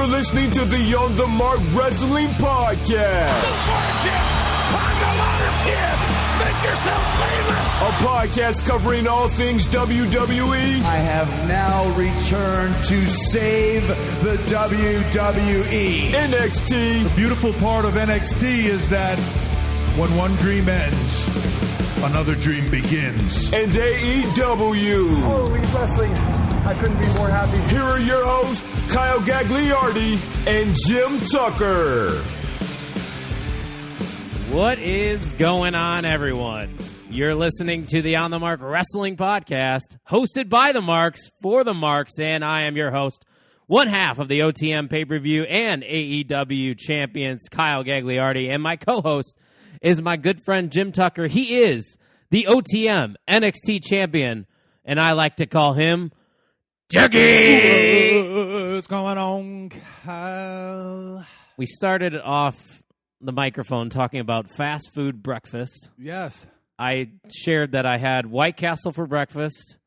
You're listening to the On the Mark Wrestling Podcast. Climb the ladder, kid! Make yourself famous! A podcast covering all things WWE. I have now returned to save the WWE. NXT. The beautiful part of NXT is that when one dream ends, another dream begins. And AEW. Holy wrestling. I couldn't be more happy. Here are your hosts, Kyle Gagliardi and Jim Tucker. What is going on, everyone? You're listening to the On the Mark Wrestling Podcast, hosted by the Marks, for the Marks, and I am your host, one half of the OTM pay-per-view and AEW champions, Kyle Gagliardi, and my co-host is my good friend, Jim Tucker. He is the OTM NXT champion, and I like to call him Dougie! What's going on, Kyle? We started off the microphone talking about fast food breakfast. Yes. I shared that I had White Castle for breakfast,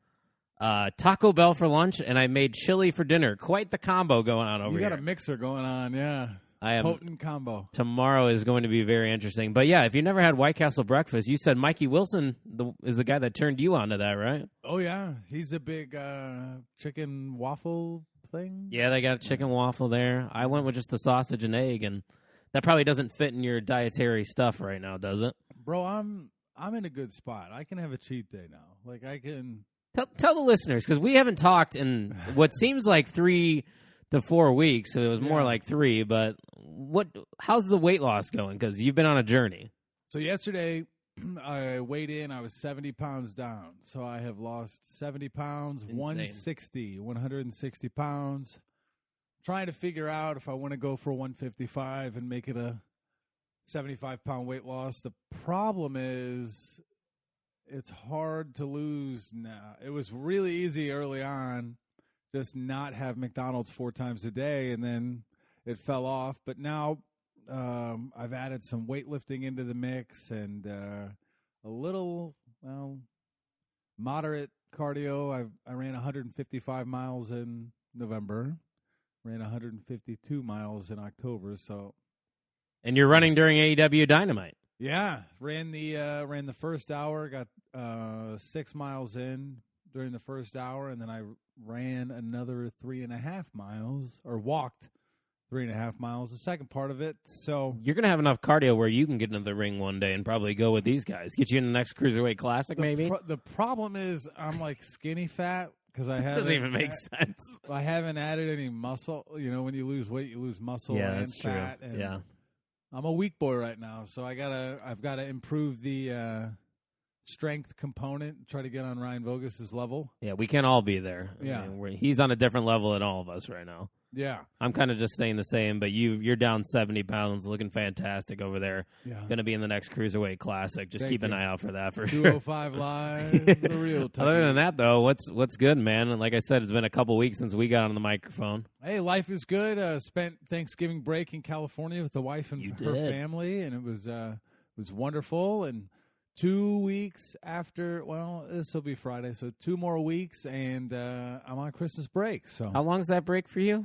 Taco Bell for lunch, and I made chili for dinner. Quite the combo going on over here. You got a mixer going on, yeah. I am. Potent combo. Tomorrow is going to be very interesting. But yeah, if you never had White Castle breakfast, you said Mikey Wilson is the guy that turned you onto that, right? Oh, yeah. He's a big chicken waffle thing. Yeah, they got a chicken waffle there. I went with just the sausage and egg, and that probably doesn't fit in your dietary stuff right now, does it? Bro, I'm in a good spot. I can have a cheat day now. Like, I can... Tell the listeners, because we haven't talked in what seems like 3 to 4 weeks, so it was more like 3, but how's the weight loss going? Because you've been on a journey. So yesterday, I weighed in. I was 70 pounds down. So I have lost 70 pounds, Insane. 160 pounds. Trying to figure out if I want to go for 155 and make it a 75-pound weight loss. The problem is it's hard to lose now. It was really easy early on, just not have McDonald's 4 times a day, and then it fell off. But now I've added some weightlifting into the mix and a little, moderate cardio. I ran 155 miles in November, ran 152 miles in October. And you're running during AEW Dynamite. Yeah, ran the first hour, got 6 miles in during the first hour, and then I ran another 3.5 miles, or walked 3.5 miles, the second part of it. So you're going to have enough cardio where you can get into the ring one day and probably go with these guys. Get you in the next Cruiserweight Classic, maybe? The problem is I'm like skinny fat because I haven't... doesn't even make sense. I haven't added any muscle. You know, when you lose weight, you lose muscle and that's fat. true. And yeah. I'm a weak boy right now, so I've got to improve the strength component, try to get on Ryan Vogus' level. Yeah, we can all be there. Yeah. I mean, he's on a different level than all of us right now. Yeah. I'm kind of just staying the same, but you're down 70 pounds, looking fantastic over there. Yeah. Going to be in the next Cruiserweight Classic. Just keep an eye out for that for sure. 205 Live, the real time. Other than that, though, what's good, man? And like I said, it's been a couple weeks since we got on the microphone. Hey, life is good. Spent Thanksgiving break in California with the wife and her family, and it was wonderful. And 2 weeks after, this will be Friday, so 2 more weeks, and I'm on Christmas break. So how long's that break for you?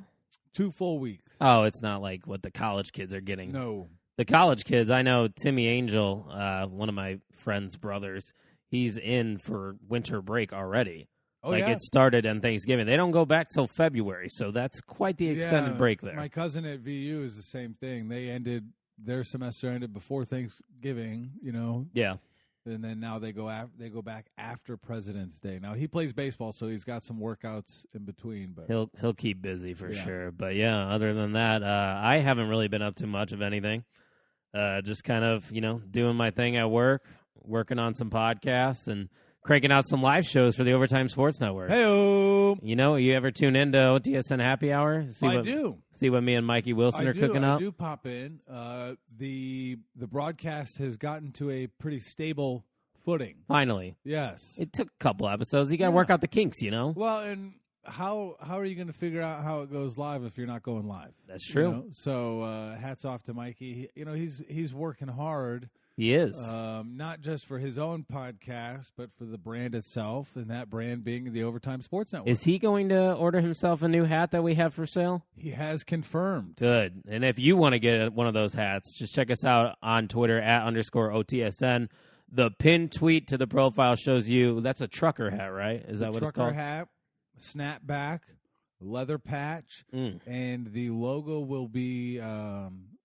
2 full weeks. Oh, it's not like what the college kids are getting. No. The college kids, I know Timmy Angel, one of my friend's brothers, he's in for winter break already. Oh, like yeah? it started on Thanksgiving. They don't go back till February, so that's quite the extended break there. My cousin at VU is the same thing. Their semester ended before Thanksgiving, you know. Yeah. And then now they go back after President's Day. Now he plays baseball, so he's got some workouts in between. But he'll keep busy for sure. But yeah, other than that, I haven't really been up to much of anything. Just kind of doing my thing at work, working on some podcasts, and cranking out some live shows for the Overtime Sports Network. Hey-o! You ever tune into OTSN Happy Hour? I do. See what me and Mikey Wilson are cooking up? I do pop in. The broadcast has gotten to a pretty stable footing. Finally. Yes. It took a couple episodes. You got to work out the kinks, Well, and how are you going to figure out how it goes live if you're not going live? That's true. So hats off to Mikey. He's working hard He is. Not just for his own podcast, but for the brand itself, and that brand being the Overtime Sports Network. Is he going to order himself a new hat that we have for sale? He has confirmed. Good. And if you want to get one of those hats, just check us out on Twitter @_OTSN. The pinned tweet to the profile shows you, that's a trucker hat, right? Is that what it's called? Trucker hat, snapback, leather patch, and the logo will be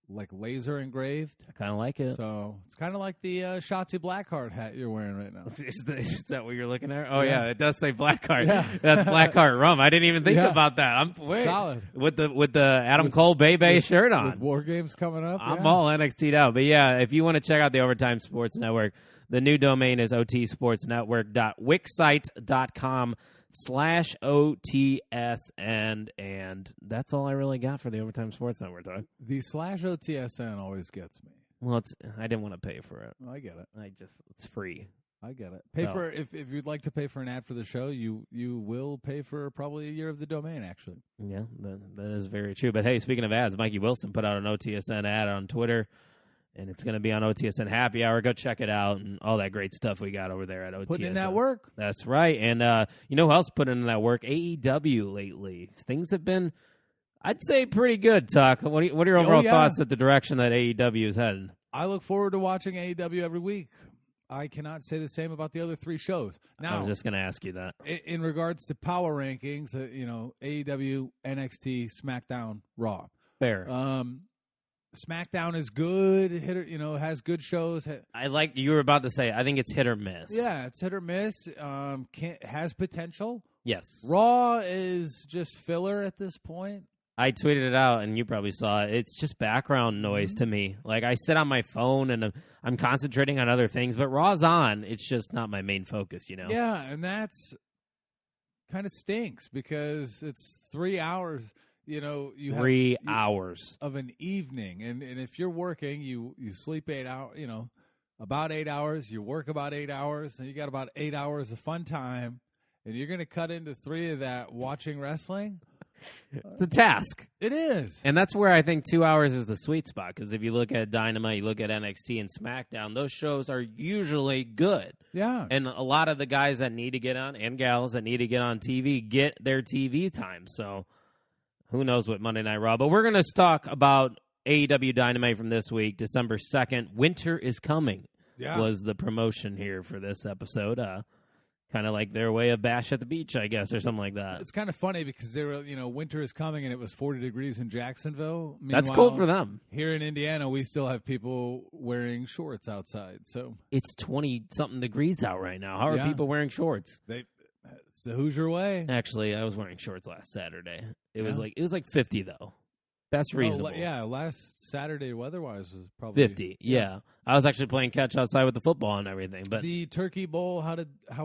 like laser engraved. I kind of like it. So it's kind of like the Shotzi Blackheart hat you're wearing right now. Is that what you're looking at? Oh, yeah, it does say Blackheart. Yeah. That's Blackheart rum. I didn't even think about that. I'm solid. With the Adam Cole Bay shirt on. With War Games coming up. I'm all NXT'd out. But, yeah, if you want to check out the Overtime Sports Network, the new domain is otsportsnetwork.wixsite.com/OTSN, and that's all I really got for the Overtime Sports Network, Doug. The /OTSN always gets me. Well, I didn't want to pay for it. Oh, I get it. It's free. I get it. For if you'd like to pay for an ad for the show, you will pay for probably a year of the domain, actually. Yeah, that is very true. But hey, speaking of ads, Mikey Wilson put out an OTSN ad on Twitter. And it's going to be on OTSN Happy Hour. Go check it out and all that great stuff we got over there at OTSN. Putting in that work. That's right. And you know who else put in that work? AEW lately. Things have been, I'd say, pretty good, Tuck. What are your overall thoughts at the direction that AEW is heading? I look forward to watching AEW every week. I cannot say the same about the other three shows. Now, I was just going to ask you that. In regards to power rankings, AEW, NXT, SmackDown, Raw. Fair. SmackDown is good. Has good shows. I like you were about to say. I think it's hit or miss. Yeah, it's hit or miss. Has potential. Yes. Raw is just filler at this point. I tweeted it out, and you probably saw it. It's just background noise to me. Like, I sit on my phone, and I'm concentrating on other things, but Raw's on. It's just not my main focus, Yeah, and that's kind of stinks because it's 3 hours. You have 3 hours of an evening, and if you're working, you sleep 8 hours. About 8 hours. You work about 8 hours, and you got about 8 hours of fun time, and you're going to cut into 3 of that watching wrestling. The task. It is. And that's where I think 2 hours is the sweet spot, because if you look at Dynamite, you look at NXT and SmackDown, those shows are usually good. Yeah. And a lot of the guys that need to get on, and gals that need to get on TV, get their TV time. So who knows what Monday Night Raw. But we're going to talk about AEW Dynamite from this week, December 2nd. Winter is coming was the promotion here for this episode. Kind of like their way of Bash at the Beach, I guess, or something like that. It's kind of funny because they were, winter is coming and it was 40 degrees in Jacksonville. That's cold for them. Here in Indiana, we still have people wearing shorts outside. So it's 20-something degrees out right now. How are people wearing shorts? It's the Hoosier way. Actually, I was wearing shorts last Saturday. It was like 50 though. That's reasonable. Last Saturday weather-wise was probably 50. Yeah. I was actually playing catch outside with the football and everything. But the Turkey Bowl, how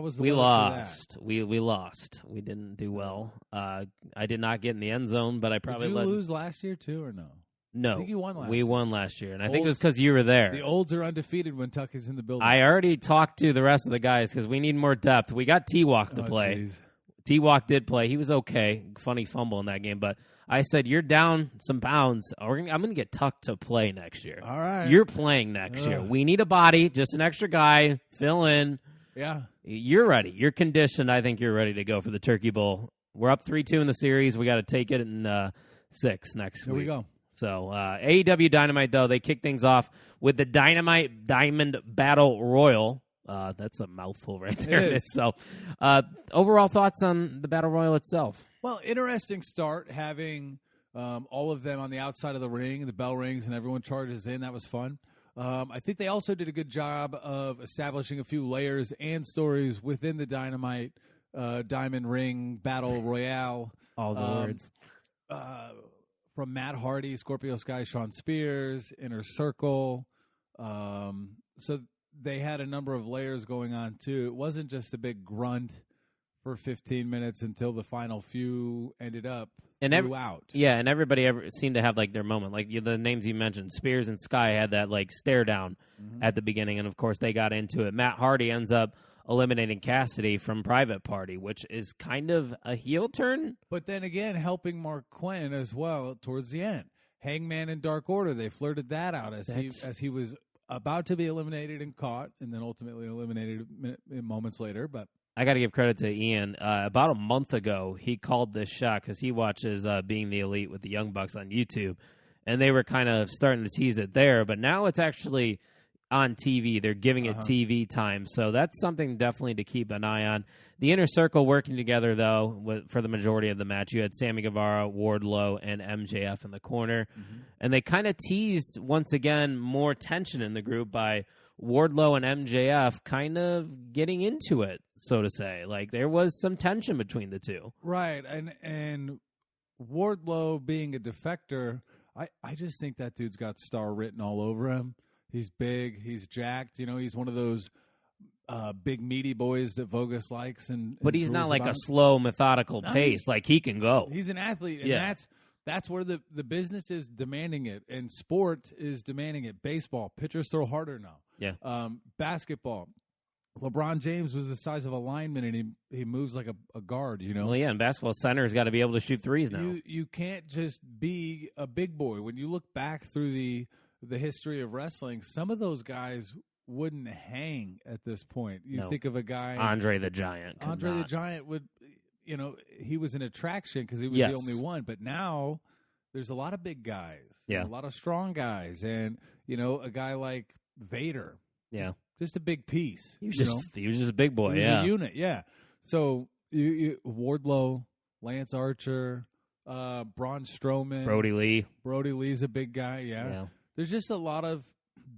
was the we weather lost. for that? We lost. We didn't do well. I did not get in the end zone, but I probably Did you lose last year too, or no? No. I think you won last We year. won last year, and I think it was because you were there. The Olds are undefeated when Tucky's in the building. I already talked to the rest of the guys because we need more depth. We got T-Walk to play. Geez. T-Walk did play. He was okay. Funny fumble in that game, but I said, you're down some pounds. I'm going to get Tuck to play next year. All right. You're playing next year. We need a body, just an extra guy, fill in. Yeah. You're ready. You're conditioned. I think you're ready to go for the Turkey Bowl. We're up 3-2 in the series. We got to take it in 6 next week. Here we go. So AEW Dynamite, though, they kick things off with the Dynamite Diamond Battle Royal. That's a mouthful right there in itself. Overall thoughts on the Battle Royal itself? Well, interesting start having all of them on the outside of the ring. The bell rings and everyone charges in. That was fun. I think they also did a good job of establishing a few layers and stories within the Dynamite Diamond Ring Battle Royale. All the words. From Matt Hardy, Scorpio Sky, Sean Spears, Inner Circle. So they had a number of layers going on, too. It wasn't just a big grunt for 15 minutes until the final few ended up throughout. Yeah, and everybody seemed to have, like, their moment. Like, the names you mentioned, Spears and Sky had that, like, stare down at the beginning, and, of course, they got into it. Matt Hardy ends up eliminating Cassidy from Private Party, which is kind of a heel turn. But then again, helping Mark Quinn as well towards the end. Hangman and Dark Order, they flirted that out as he was about to be eliminated and caught, and then ultimately eliminated moments later. But I got to give credit to Ian. About a month ago, he called this shot because he watches Being the Elite with the Young Bucks on YouTube, and they were kind of starting to tease it there. But now it's actually on TV. They're giving it TV time, so that's something definitely to keep an eye on. The Inner Circle working together, though, for the majority of the match. You had Sammy Guevara, Wardlow, and MJF in the corner, and they kind of teased, once again, more tension in the group by Wardlow and MJF kind of getting into it, so to say. Like, there was some tension between the two. Right, and Wardlow being a defector, I just think that dude's got star written all over him. He's big, he's jacked, he's one of those big meaty boys that Vogus likes, but he's not like a slow, methodical pace. Like, he can go. He's an athlete, and that's where the business is demanding it, and sport is demanding it. Baseball, pitchers throw harder now. Yeah. Basketball, LeBron James was the size of a lineman, and he moves like a guard. Well, yeah, and basketball center's got to be able to shoot threes now. You can't just be a big boy. When you look back through the history of wrestling, some of those guys wouldn't hang at this point. Think of a guy, Andre the Giant. The Giant would, he was an attraction because he was the only one. But now there's a lot of big guys, a lot of strong guys, and a guy like Vader, just a big piece. He was just a big boy. He was a unit, So Wardlow, Lance Archer, Braun Strowman, Brody Lee. Brody Lee's a big guy. Yeah. There's just a lot of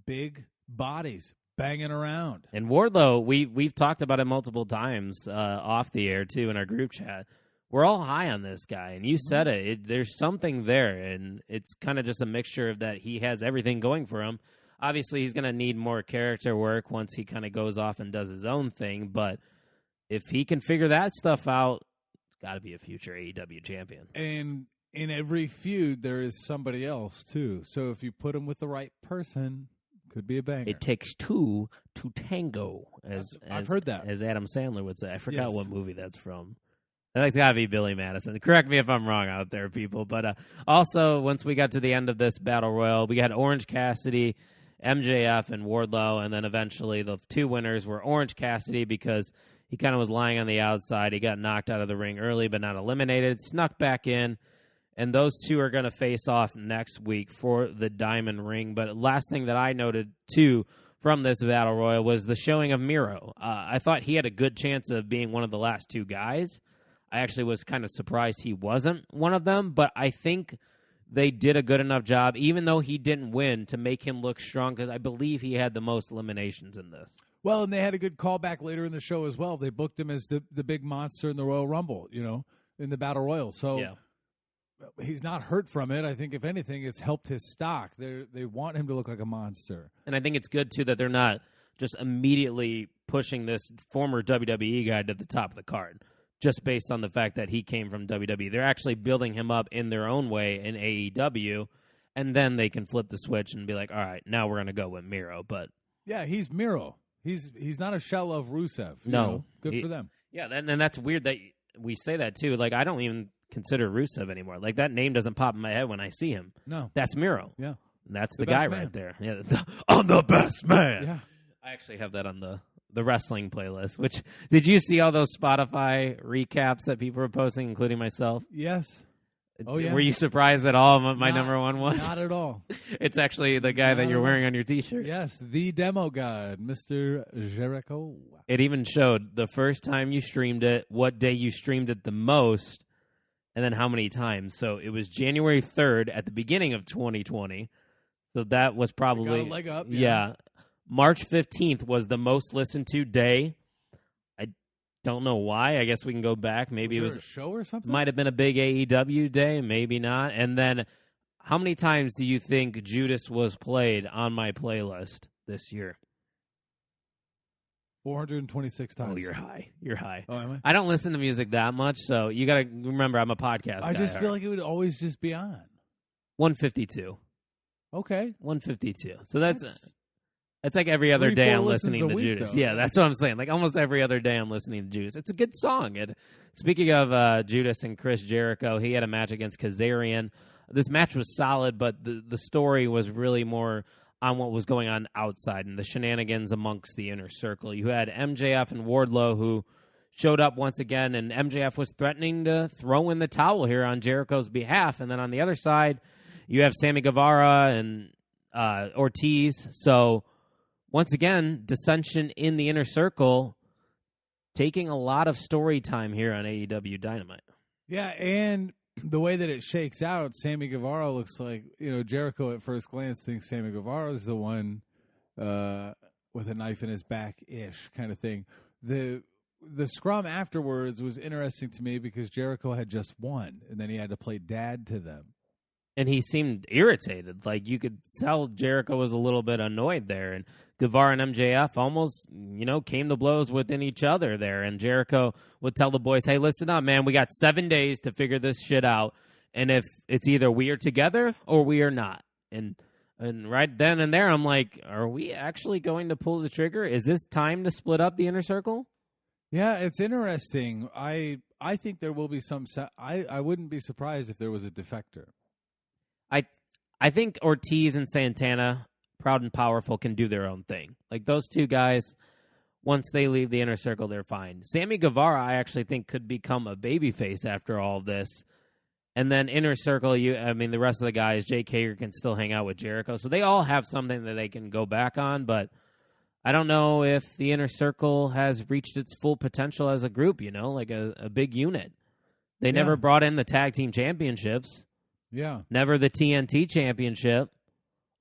big bodies banging around. And Wardlow, we've talked about it multiple times off the air, too, in our group chat. We're all high on this guy, and you said it. There's something there, and it's kind of just a mixture of that he has everything going for him. Obviously, he's going to need more character work once he kind of goes off and does his own thing, but if he can figure that stuff out, it's got to be a future AEW champion. And in every feud, there is somebody else, too. So if you put him with the right person, could be a banger. It takes two to tango, I've heard that. As Adam Sandler would say. I forgot what movie that's from. That's got to be Billy Madison. Correct me if I'm wrong out there, people. But also, once we got to the end of this Battle Royal, we got Orange Cassidy, MJF, and Wardlow, and then eventually the two winners were Orange Cassidy because he kind of was lying on the outside. He got knocked out of the ring early but not eliminated, snuck back in. And those two are going to face off next week for the Diamond Ring. But last thing that I noted, too, from this Battle Royal was the showing of Miro. I thought he had a good chance of being one of the last two guys. I actually was kind of surprised he wasn't one of them. But I think they did a good enough job, even though he didn't win, to make him look strong, because I believe he had the most eliminations in this. Well, and they had a good callback later in the show as well. They booked him as the big monster in the Royal Rumble, in the Battle Royal. So he's not hurt from it. I think, if anything, it's helped his stock. They want him to look like a monster. And I think it's good, too, that they're not just immediately pushing this former WWE guy to the top of the card just based on the fact that he came from WWE. They're actually building him up in their own way in AEW, and then they can flip the switch and be like, all right, now we're going to go with Miro. But yeah, he's Miro. He's not a shell of Rusev. No. Good for them. Yeah, and that's weird that we say that, too. Like, I don't even consider Rusev anymore. Like, that name doesn't pop in my head when I see him. No. That's Miro. Yeah. And that's the guy right there. Yeah, I'm the best man. Yeah. I actually have that on the wrestling playlist, which, did you see all those Spotify recaps that people were posting, including myself? Yes. Oh, yeah. Were you surprised at all what my number one was? Not at all. It's actually the guy that you're wearing on your T-shirt. Yes, the demo god, Mr. Jericho. It even showed the first time you streamed it, what day you streamed it the most, and then how many times. So it was January 3rd at the beginning of 2020. So that was probably... Got a leg up. Yeah. March 15th was the most listened to day. I don't know why. I guess we can go back. Maybe it was a show or something. Might have been a big AEW day. Maybe not. And then how many times do you think Judas was played on my playlist this year? 426 times. Oh, you're high. You're high. Oh, am I? I don't listen to music that much, so you got to remember I'm a podcast guy. I just feel like it would always just be on. 152. Okay. 152. So that's like every other day I'm listening to Judas. Though. Yeah, that's what I'm saying. Like almost every other day I'm listening to Judas. It's a good song. Speaking of Judas and Chris Jericho, he had a match against Kazarian. This match was solid, but the story was really more on what was going on outside and the shenanigans amongst the inner circle. You had MJF and Wardlow who showed up once again, and MJF was threatening to throw in the towel here on Jericho's behalf. And then on the other side, you have Sammy Guevara and Ortiz. So once again, dissension in the inner circle, taking a lot of story time here on AEW Dynamite. Yeah, and the way that it shakes out, Sammy Guevara looks like, Jericho at first glance thinks Sammy Guevara is the one with a knife in his back-ish kind of thing. The scrum afterwards was interesting to me because Jericho had just won, and then he had to play dad to them. And he seemed irritated. Like, you could tell Jericho was a little bit annoyed there. And Guevara and MJF almost, came to blows within each other there. And Jericho would tell the boys, hey, listen up, man. We got 7 days to figure this shit out. And if it's either we are together or we are not. And right then and there, I'm like, are we actually going to pull the trigger? Is this time to split up the inner circle? Yeah, it's interesting. I think there will be some... I wouldn't be surprised if there was a defector. I think Ortiz and Santana, Proud and Powerful, can do their own thing. Like, those two guys, once they leave the inner circle, they're fine. Sammy Guevara, I actually think, could become a babyface after all this. And then inner circle, the rest of the guys, Jake Hager can still hang out with Jericho. So they all have something that they can go back on, but I don't know if the inner circle has reached its full potential as a group, like a big unit. They never brought in the tag team championships. Yeah. Never the TNT championship.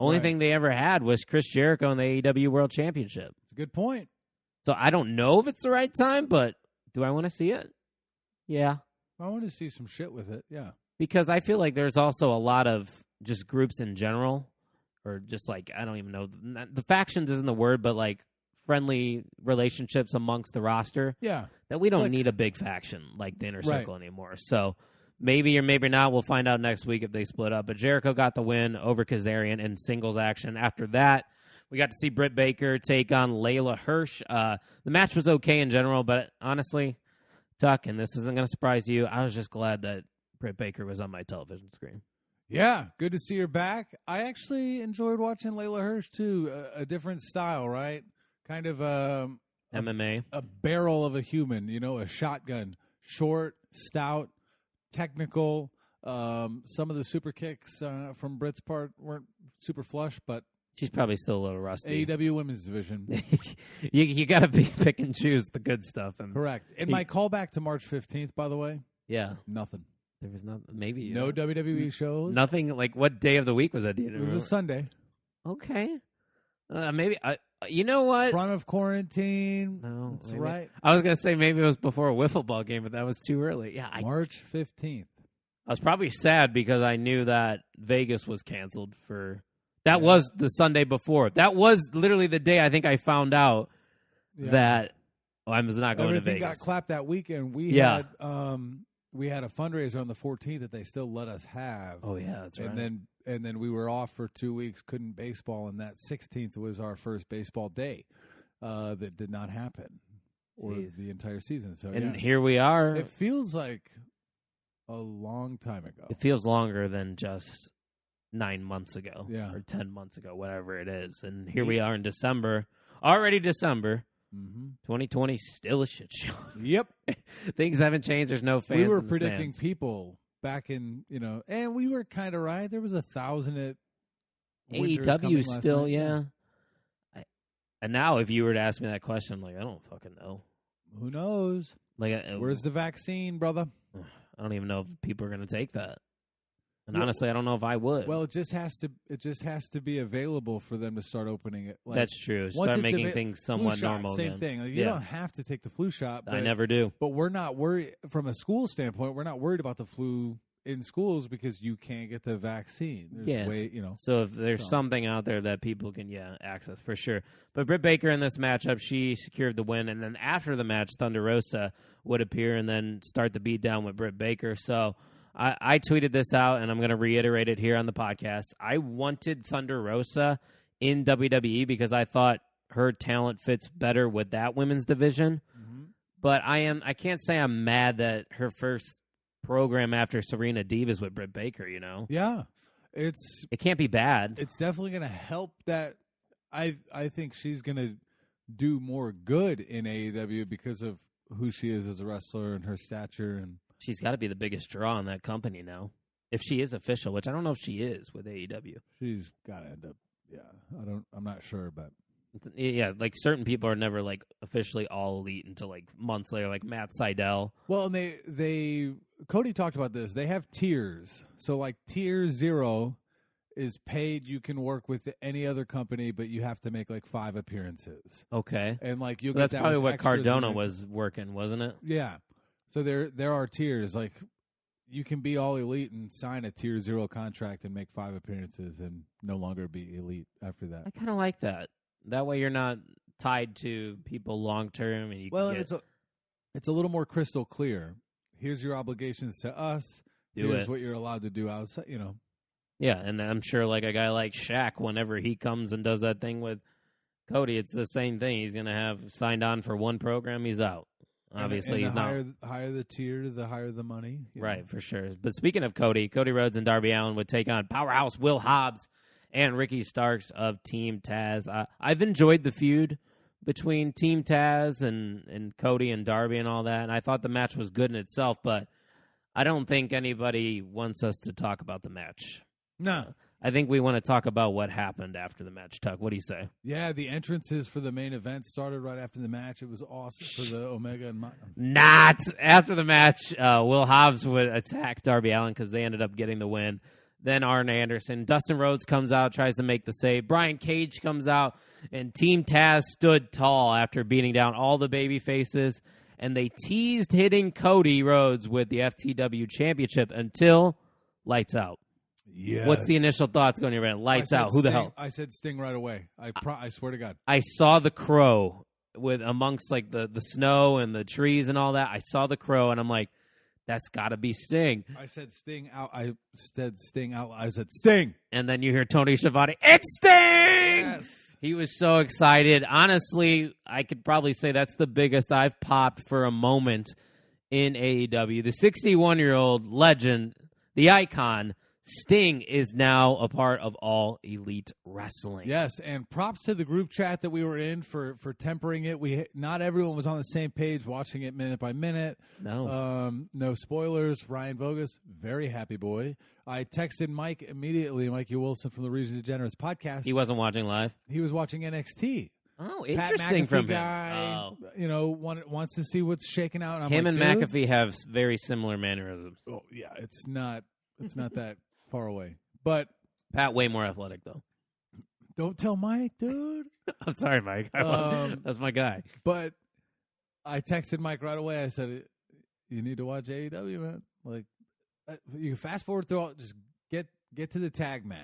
Only thing they ever had was Chris Jericho and the AEW World Championship. Good point. So I don't know if it's the right time, but do I want to see it? Yeah. I want to see some shit with it, yeah. Because I feel like there's also a lot of just groups in general, or just like, I don't even know. The factions isn't the word, but like friendly relationships amongst the roster. Yeah. That we don't need a big faction like the inner circle anymore. So maybe or maybe not. We'll find out next week if they split up. But Jericho got the win over Kazarian in singles action. After that, we got to see Britt Baker take on Layla Hirsch. The match was okay in general, but honestly, Tuck, and this isn't going to surprise you, I was just glad that Britt Baker was on my television screen. Yeah, good to see her back. I actually enjoyed watching Layla Hirsch, too. A different style, right? Kind of MMA. A barrel of a human, a shotgun. Short, stout, technical. Some of the super kicks from Britt's part weren't super flush, but she's probably still a little rusty. AEW Women's Division. you got to pick and choose the good stuff. And correct. And my callback to March 15th, by the way, nothing. There was nothing. Maybe no WWE shows. Nothing. Like, what day of the week was that? It was a Sunday. Okay. Maybe. You know what? Front of quarantine. No, that's right. I was gonna say maybe it was before a wiffle ball game, but that was too early. Yeah, March 15th. I was probably sad because I knew that Vegas was canceled for. That was the Sunday before. That was literally the day I think I found out that I was not going to Vegas. Everything got clapped that weekend. We had a fundraiser on the 14th that they still let us have. Oh yeah, that's right. And then we were off for 2 weeks, couldn't baseball, and that 16th was our first baseball day that did not happen, or the entire season. So here we are. It feels like a long time ago. It feels longer than just 9 months ago, or 10 months ago, whatever it is. And here we are in December, already December. 2020 still a shit show. Yep. Things haven't changed. There's no fans. We were in the predicting stands. People back in, and we were kind of right. There was 1,000 at AEW still, night. And now if you were to ask me that question, I'm like, I don't fucking know. Who knows? Like, where's the vaccine, brother? I don't even know if people are going to take that. And honestly, I don't know if I would. Well, it just has to be available for them to start opening it. Like, that's true. Start making things somewhat normal same again. Thing. Like, you don't have to take the flu shot. I never do. But we're not worried from a school standpoint. We're not worried about the flu in schools because you can't get the vaccine. There's So if there's something out there that people can access for sure. But Britt Baker in this matchup, she secured the win, and then after the match, Thunder Rosa would appear and then start the beatdown with Britt Baker. So I tweeted this out, and I'm going to reiterate it here on the podcast. I wanted Thunder Rosa in WWE because I thought her talent fits better with that women's division. But I can't say I'm mad that her first program after Serena Deeb is with Britt Baker, Yeah. It can't be bad. It's definitely going to help that. I think she's going to do more good in AEW because of who she is as a wrestler and her stature. And she's got to be the biggest draw in that company now. If she is official, which I don't know if she is with AEW. She's got to end up, yeah. I'm not sure, but. Yeah, like certain people are never like officially all elite until like months later, like Matt Sydal. Well, and they Cody talked about this. They have tiers. So like tier 0 is paid. You can work with any other company, but you have to make like 5 appearances. Okay. And like you. That's probably what Cardona was working, wasn't it? Yeah. So there are tiers. Like you can be all elite and sign a tier 0 contract and make 5 appearances and no longer be elite after that. I kind of like that. That way you're not tied to people long term, and it's a little more crystal clear. Here's your obligations to us. Here's what you're allowed to do outside. Yeah, and I'm sure like a guy like Shaq, whenever he comes and does that thing with Cody, it's the same thing. He's going to have signed on for one program. He's out. Obviously, and he's not. Higher the tier, the higher the money. Right, for sure. But speaking of Cody Rhodes and Darby Allin would take on Powerhouse Will Hobbs and Ricky Starks of Team Taz. I've enjoyed the feud between Team Taz and Cody and Darby and all that, and I thought the match was good in itself, but I don't think anybody wants us to talk about the match. No. I think we want to talk about what happened after the match, Tuck. What do you say? Yeah, the entrances for the main event started right after the match. It was awesome for the Omega and... Not! After the match, Will Hobbs would attack Darby Allin because they ended up getting the win. Then Arn Anderson. Dustin Rhodes comes out, tries to make the save. Brian Cage comes out, and Team Taz stood tall after beating down all the baby faces, and they teased hitting Cody Rhodes with the FTW Championship until lights out. Yes. What's the initial thoughts going around? Lights out. Who the hell? I said Sting right away. I swear to God. I saw the Crow with amongst like the snow and the trees and all that. I saw the Crow, and I'm like, that's got to be Sting. I said Sting out. I said Sting out. I said Sting. And then you hear Tony Schiavone, it's Sting! Yes. He was so excited. Honestly, I could probably say that's the biggest I've popped for a moment in AEW. The 61-year-old legend, the icon, Sting is now a part of All Elite Wrestling. Yes, and props to the group chat that we were in for tempering it. Not everyone was on the same page watching it minute by minute. No. No spoilers. Ryan Vogus, very happy boy. I texted Mike immediately, Mikey Wilson from the Region Degenerates podcast. He wasn't watching live? He was watching NXT. Oh, interesting from him. Wants to see what's shaking out. And him and McAfee have very similar mannerisms. Oh, yeah, it's not that far away. But Pat way more athletic though. Don't tell Mike, dude. I'm sorry, Mike. That's my guy. But I texted Mike right away. I said, "You need to watch AEW, man. Like, you fast forward through all, just get to the tag match."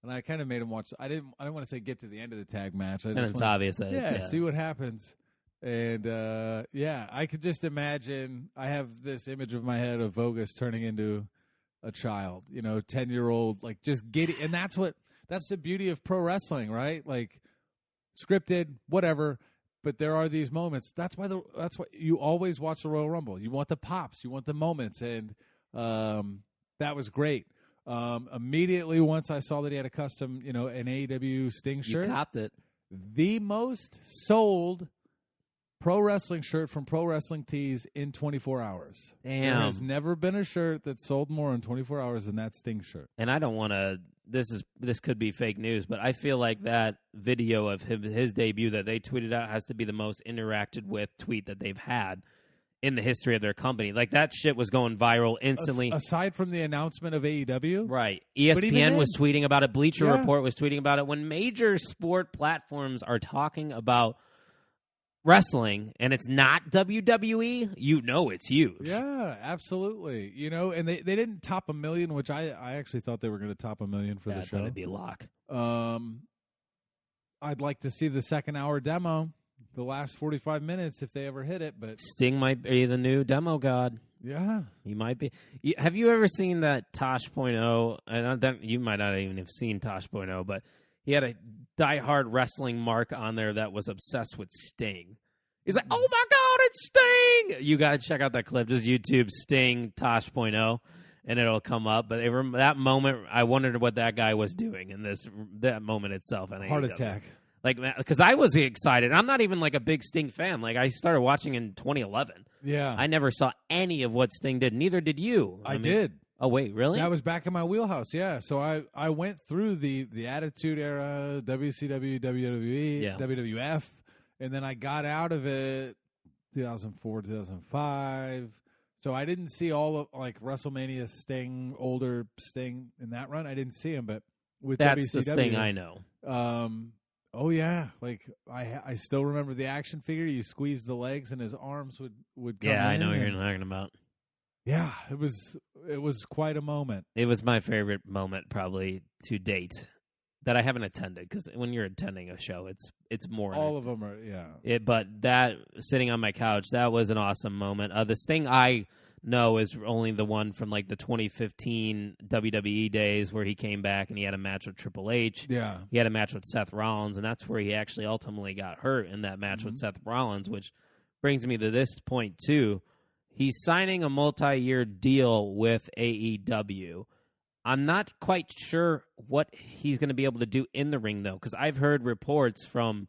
And I kind of made him watch. I didn't want to say get to the end of the tag match. And it's obvious that see what happens. And I could just imagine. I have this image of my head of Vogus turning into a child, 10-year-old, like just giddy. And that's the beauty of pro wrestling, right? Like scripted, whatever. But there are these moments. That's why you always watch the Royal Rumble. You want the pops, you want the moments, and that was great. Immediately once I saw that he had a custom, an AEW Sting shirt, you copped it. The most sold pro wrestling shirt from Pro Wrestling Tees in 24 hours. Damn. There has never been a shirt that sold more in 24 hours than that Sting shirt. And I don't want to. This could be fake news, but I feel like that video of his debut that they tweeted out has to be the most interacted with tweet that they've had in the history of their company. Like that shit was going viral instantly. Aside from the announcement of AEW, right? ESPN was tweeting about it. Bleacher Report was tweeting about it. When major sport platforms are talking about wrestling and it's not WWE, it's huge. Yeah, absolutely. And they didn't top 1 million, which I actually thought they were going to top 1 million for the show. That'd be a lock. I'd like to see the second hour demo, the last 45 minutes if they ever hit it. But Sting might be the new demo god. Yeah, he might be. Have you ever seen that Tosh.0? And you might not even have seen Tosh.0, but he had a diehard wrestling mark on there that was obsessed with Sting. He's like, "Oh my God, it's Sting!" You got to check out that clip. Just YouTube Sting Tosh.0, and it'll come up. But that moment, I wondered what that guy was doing in that moment itself. Heart attack. Like, because I was excited. I'm not even like a big Sting fan. Like, I started watching in 2011. Yeah. I never saw any of what Sting did. Neither did you. I did. Oh, wait, really? That was back in my wheelhouse, yeah. So I went through the Attitude Era, WCW, WWE, WWF, and then I got out of it 2004, 2005. So I didn't see all of, like, WrestleMania Sting, older Sting in that run. I didn't see him, but with That's WCW. the Sting I know. Oh, yeah. Like, I still remember the action figure. You squeeze the legs, and his arms would come in. Yeah, I know what you're talking about. Yeah, it was quite a moment. It was my favorite moment probably to date that I haven't attended, because when you're attending a show, it's more. All of them are, yeah. But that, sitting on my couch, that was an awesome moment. The Sting I know is only the one from like the 2015 WWE days where he came back and he had a match with Triple H. Yeah. He had a match with Seth Rollins, and that's where he actually ultimately got hurt in that match with Seth Rollins, which brings me to this point too. He's signing a multi-year deal with AEW. I'm not quite sure what he's going to be able to do in the ring, though, because I've heard reports from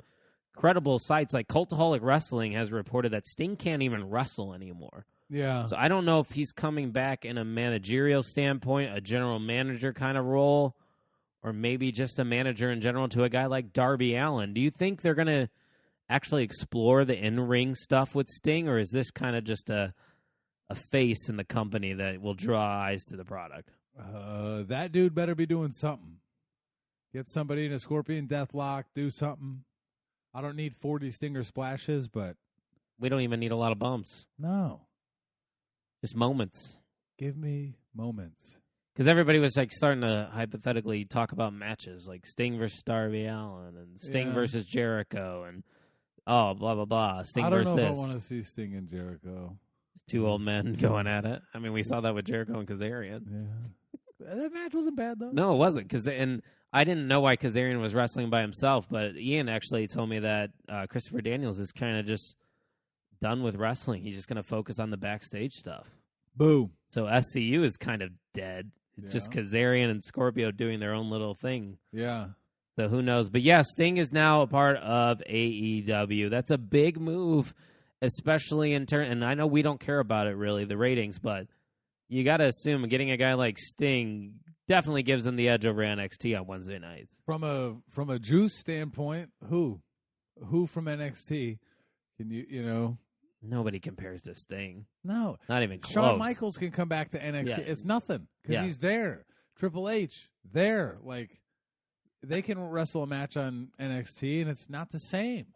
credible sites like Cultaholic Wrestling has reported that Sting can't even wrestle anymore. Yeah. So I don't know if he's coming back in a managerial standpoint, a general manager kind of role, or maybe just a manager in general to a guy like Darby Allin. Do you think they're going to actually explore the in-ring stuff with Sting, or is this kind of just a face in the company that will draw eyes to the product? That dude better be doing something. Get somebody in a Scorpion Deathlock, do something. I don't need 40 Stinger splashes, but... We don't even need a lot of bumps. No. Just moments. Give me moments. Because everybody was like starting to hypothetically talk about matches, like Sting versus Darby Allin, and Sting versus Jericho, and blah, blah, blah. Sting versus this. I don't know if I want to see Sting and Jericho. Two old men going at it. I mean, we saw that with Jericho and Kazarian. Yeah. That match wasn't bad, though. No, it wasn't. And I didn't know why Kazarian was wrestling by himself, but Ian actually told me that Christopher Daniels is kind of just done with wrestling. He's just going to focus on the backstage stuff. Boo. So SCU is kind of dead. It's just Kazarian and Scorpio doing their own little thing. Yeah. So who knows? But yeah, Sting is now a part of AEW. That's a big move, especially in turn. And I know we don't care about it really, the ratings, but you got to assume getting a guy like Sting definitely gives him the edge over NXT on Wednesday nights. From a juice standpoint, who from NXT can you know? Nobody compares to Sting. No. Not even close. Shawn Michaels can come back to NXT. Yeah. It's nothing because he's there. Triple H, there. Like, they can wrestle a match on NXT, and it's not the same.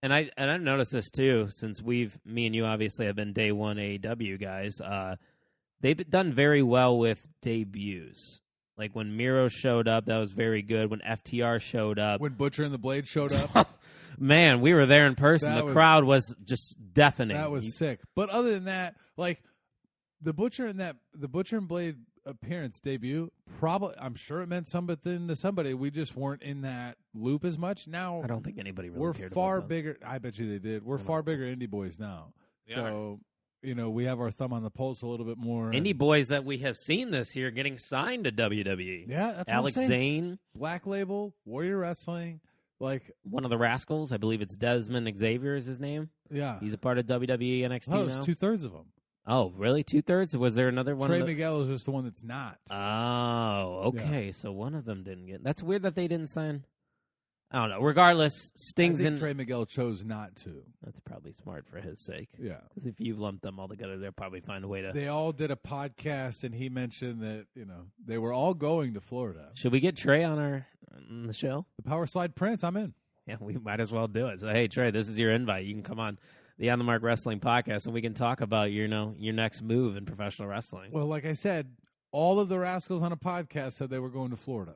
And I've noticed this, too, since me and you obviously have been day one AEW guys. They've done very well with debuts. Like, when Miro showed up, that was very good. When FTR showed up. When Butcher and the Blade showed up. Man, we were there in person. The crowd was just deafening. That was sick. But other than that, like the Butcher and Blade appearance debut, probably I'm sure it meant something to somebody. We just weren't in that loop as much. Now I don't think anybody really we're cared far about bigger. I bet you they did. We're far bigger indie boys now. So we have our thumb on the pulse a little bit more. Indie boys that we have seen this year getting signed to WWE. Yeah, that's Alex what I'm saying. Zane, Black Label, Warrior Wrestling. Like one of the Rascals, I believe it's Desmond Xavier is his name. Yeah, he's a part of WWE NXT now. It's 2/3 of them. Oh, really? 2/3? Was there another one? Trey Miguel is just the one that's not. Oh, okay. Yeah. So one of them didn't get. That's weird that they didn't sign. I don't know. Regardless, Sting's in. Trey Miguel chose not to. That's probably smart for his sake. Yeah. Because if you've lumped them all together, they'll probably find a way to. They all did a podcast, and he mentioned that they were all going to Florida. Should we get Trey on the show? The Power Slide Prince, I'm in. Yeah, we might as well do it. So hey, Trey, this is your invite. You can come on the On the Mark Wrestling podcast, and we can talk about your next move in professional wrestling. Well, like I said, all of the Rascals on a podcast said they were going to Florida.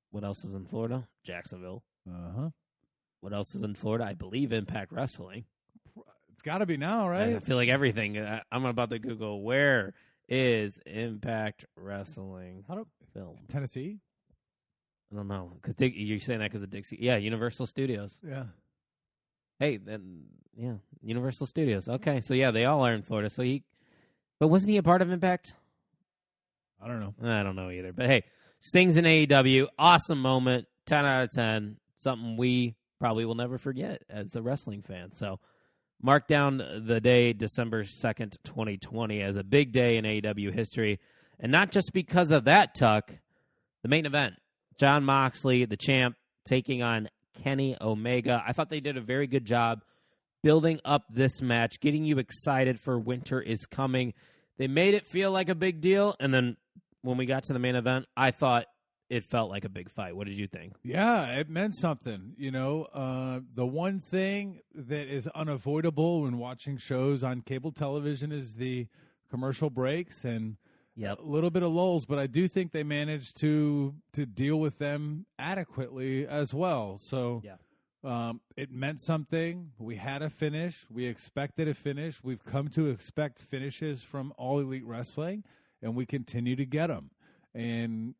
What else is in Florida? Jacksonville. Uh-huh. What else is in Florida? I believe Impact Wrestling. It's got to be now, right? I feel like everything. I'm about to Google, where is Impact Wrestling film? Tennessee? I don't know. Because you're saying that because of Dixie. Yeah, Universal Studios. Yeah. Hey, then, yeah, Universal Studios. Okay, so yeah, they all are in Florida. So but wasn't he a part of Impact? I don't know. I don't know either. But hey, Sting's in AEW. Awesome moment. 10 out of 10. Something we probably will never forget as a wrestling fan. So mark down the day, December 2nd, 2020, as a big day in AEW history. And not just because of that, Tuck. The main event, Jon Moxley, the champ, taking on Kenny Omega. I thought they did a very good job building up this match, getting you excited for Winter is coming. They made it feel like a big deal, and then when we got to the main event, I thought it felt like a big fight. What did you think? Yeah, it meant something. The one thing that is unavoidable when watching shows on cable television is the commercial breaks and a little bit of lulls, but I do think they managed to deal with them adequately as well. So it meant something. We had a finish. We expected a finish. We've come to expect finishes from All Elite Wrestling, and we continue to get them. And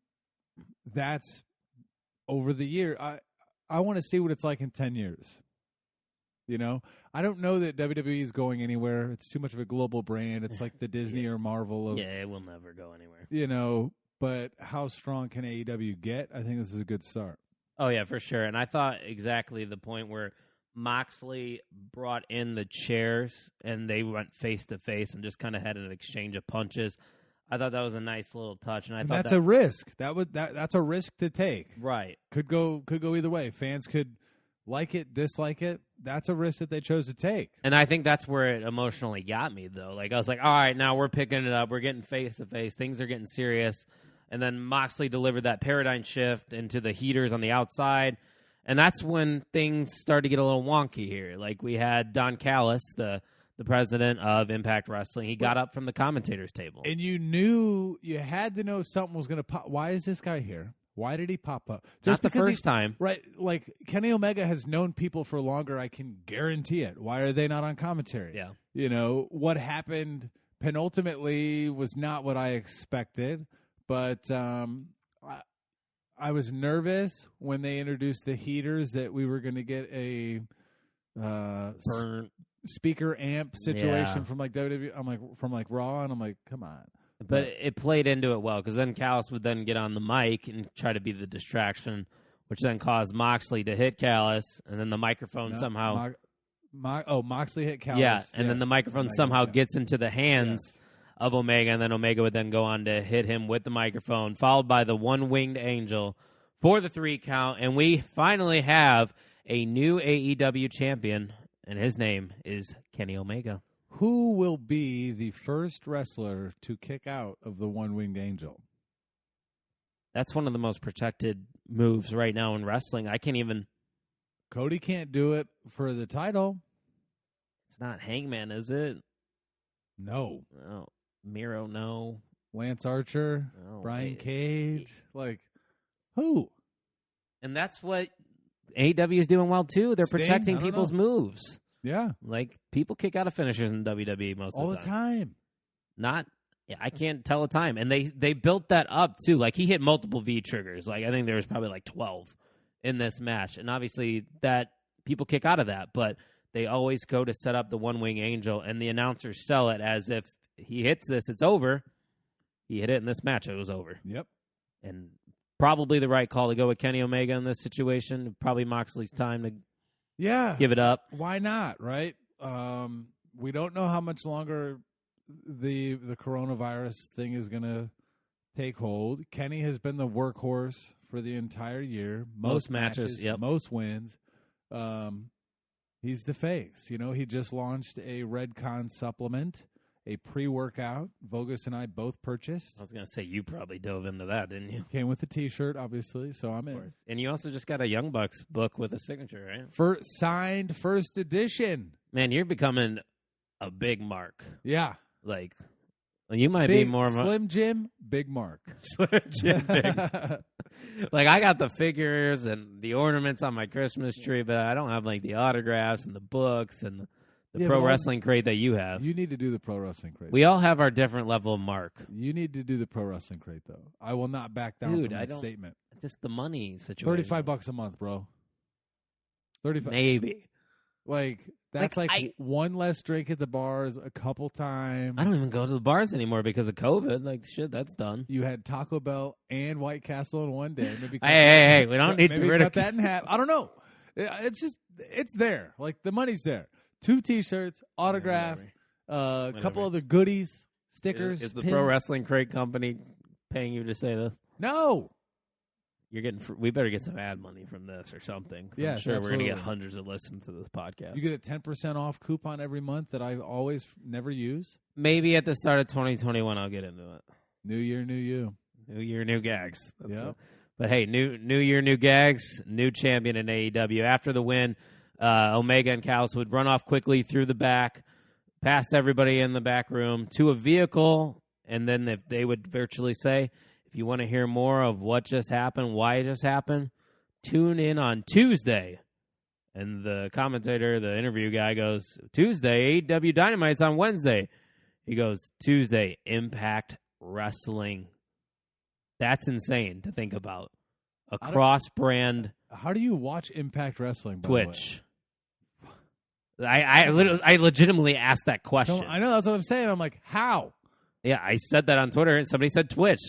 that's over the year. I want to see what it's like in 10 years. I don't know that WWE is going anywhere. It's too much of a global brand. It's like the Disney or Marvel of, it will never go anywhere. But how strong can AEW get? I think this is a good start. Oh, yeah, for sure. And I thought exactly the point where Moxley brought in the chairs and they went face-to-face and just kind of had an exchange of punches. I thought that was a nice little touch. And thought that's a risk. That's a risk to take. Right. Could go either way. Fans could like it, dislike it. That's a risk that they chose to take. And I think that's where it emotionally got me, though. Like, I was like, all right, now we're picking it up. We're getting face-to-face. Things are getting serious. And then Moxley delivered that paradigm shift into the heaters on the outside. And that's when things started to get a little wonky here. Like, we had Don Callis, the president of Impact Wrestling. He got up from the commentators table. And you had to know something was going to pop. Why is this guy here? Why did he pop up? Just not the first time. Right. Like, Kenny Omega has known people for longer. I can guarantee it. Why are they not on commentary? Yeah. What happened penultimately was not what I expected. But I was nervous when they introduced the heaters that we were going to get a speaker amp situation from like WWE. I'm like from like Raw, and I'm like, come on. But it played into it well because then Callis would then get on the mic and try to be the distraction, which then caused Moxley to hit Callis, and then the microphone somehow. Moxley hit Callis. Yeah, and then the microphone somehow gets into the hands of Omega, and then Omega would then go on to hit him with the microphone, followed by the one-winged angel for the 3 count, and we finally have a new AEW champion, and his name is Kenny Omega. Who will be the first wrestler to kick out of the one-winged angel? That's one of the most protected moves right now in wrestling. I can't even... Cody can't do it for the title. It's not Hangman, is it? No. Oh, Miro, no. Lance Archer, Brian Cage. Like, who? And that's what AEW is doing well, too. They're protecting people's moves. Yeah. Like, people kick out of finishers in WWE most all of the time. I can't tell a time. And they built that up, too. Like, he hit multiple V-triggers. Like, I think there was probably like 12 in this match. And obviously, that people kick out of that. But they always go to set up the one-wing angel, and the announcers sell it as if he hits this, it's over. He hit it in this match, it was over. Yep. And probably the right call to go with Kenny Omega in this situation. Probably Moxley's time to give it up. Why not, right? We don't know how much longer the coronavirus thing is going to take hold. Kenny has been the workhorse for the entire year. Most matches, most wins. He's the face. He just launched a Redcon supplement, a pre-workout. Vogus and I both purchased. I was going to say, you probably dove into that, didn't you? Came with the T-shirt, obviously, so I'm in. And you also just got a Young Bucks book with a signature, right? Signed first edition. Man, you're becoming a big Mark. Yeah. Like, you might be more of a... Slim Jim, Big Mark. Slim Jim, Big Like, I got the figures and the ornaments on my Christmas tree, but I don't have, like, the autographs and the books and the pro wrestling crate that you have. You need to do the pro wrestling crate. We all have our different level of Mark. You need to do the pro wrestling crate, though. I will not back down from that statement. Just the money situation. $35 a month, bro. $35. Maybe. Like, that's like one less drink at the bars a couple times. I don't even go to the bars anymore because of COVID. Like, shit, that's done. You had Taco Bell and White Castle in one day. Maybe Hey, we don't need to cut that in half. I don't know. It's just, it's there. Like, the money's there. 2 T-shirts, autograph, a couple other goodies, stickers. Is the pins. Pro Wrestling Crate Company paying you to say this? No. You're getting. We better get some ad money from this or something. Yes, I'm sure absolutely. we're going to get hundreds of listens to this podcast. You get a 10% off coupon every month that I always never use. Maybe at the start of 2021, I'll get into it. New year, new you. New year, new gags. Yeah. But hey, new year, new gags. New champion in AEW. After the win, Omega and Callis would run off quickly through the back, past everybody in the back room to a vehicle, and then if they would virtually say, if you want to hear more of what just happened, why it just happened, tune in on Tuesday. And the commentator, the interview guy goes, Tuesday, AEW Dynamite's on Wednesday. He goes, Tuesday, Impact Wrestling. That's insane to think about. A cross-brand. How do you watch Impact Wrestling, by Twitch. I legitimately asked that question. I know, that's what I'm saying. I'm like, how? Yeah, I said that on Twitter, and somebody said Twitch.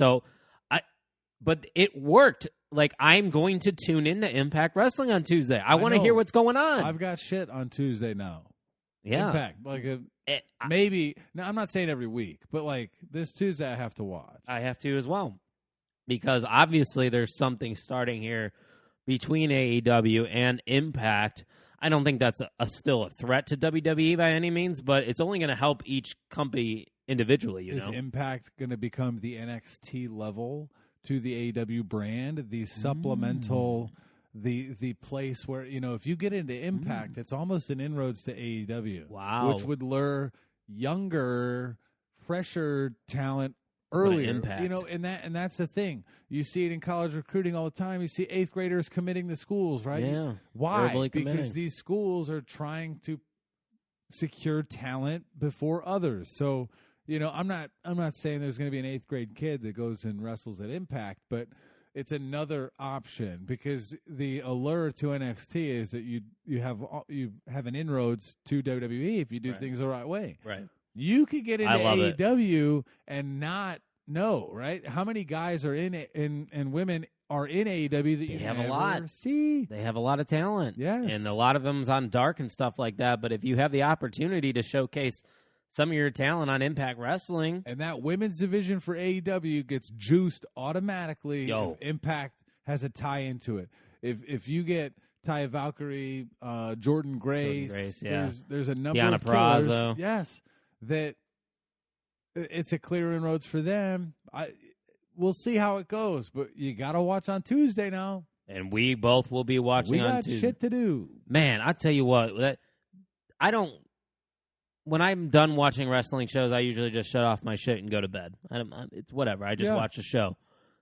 But it worked. Like, I'm going to tune into Impact Wrestling on Tuesday. I want to hear what's going on. I've got shit on Tuesday now. Yeah. Impact. Like, maybe. Now, I'm not saying every week, but, like, this Tuesday I have to watch. I have to as well. Because, obviously, there's something starting here between AEW and Impact. I don't think that's still a threat to WWE by any means, but it's only going to help each company individually, you know? Is Impact going to become the NXT level to the AEW brand, the supplemental, the place where, you know, if you get into Impact, it's almost an inroads to AEW. Wow. Which would lure younger, fresher talent earlier. Impact. You know, and that's the thing. You see it in college recruiting all the time. You see 8th graders committing to schools, right? Yeah. Why? Because these schools are trying to secure talent before others. So, you know, I'm not saying there's going to be an 8th grade kid that goes and wrestles at Impact, but it's another option because the allure to NXT is that you have an inroads to WWE if you do things the right way. Right. You could get into AEW and not know, right? How many guys are in it and women are in AEW that you have never a lot. see? They have a lot of talent. Yes. And a lot of them's on Dark and stuff like that. But if you have the opportunity to showcase some of your talent on Impact Wrestling. And that women's division for AEW gets juiced automatically if Impact has a tie into it. If you get Taya Valkyrie, Jordan Grace, there's a number Deonna of killers. Purrazzo. Yes. That it's a clear inroads for them. We'll see how it goes, but you got to watch on Tuesday now. And we both will be watching on Tuesday. We got shit to do. Man, I'll tell you what. When I'm done watching wrestling shows, I usually just shut off my shit and go to bed. It's whatever. I just watch a show.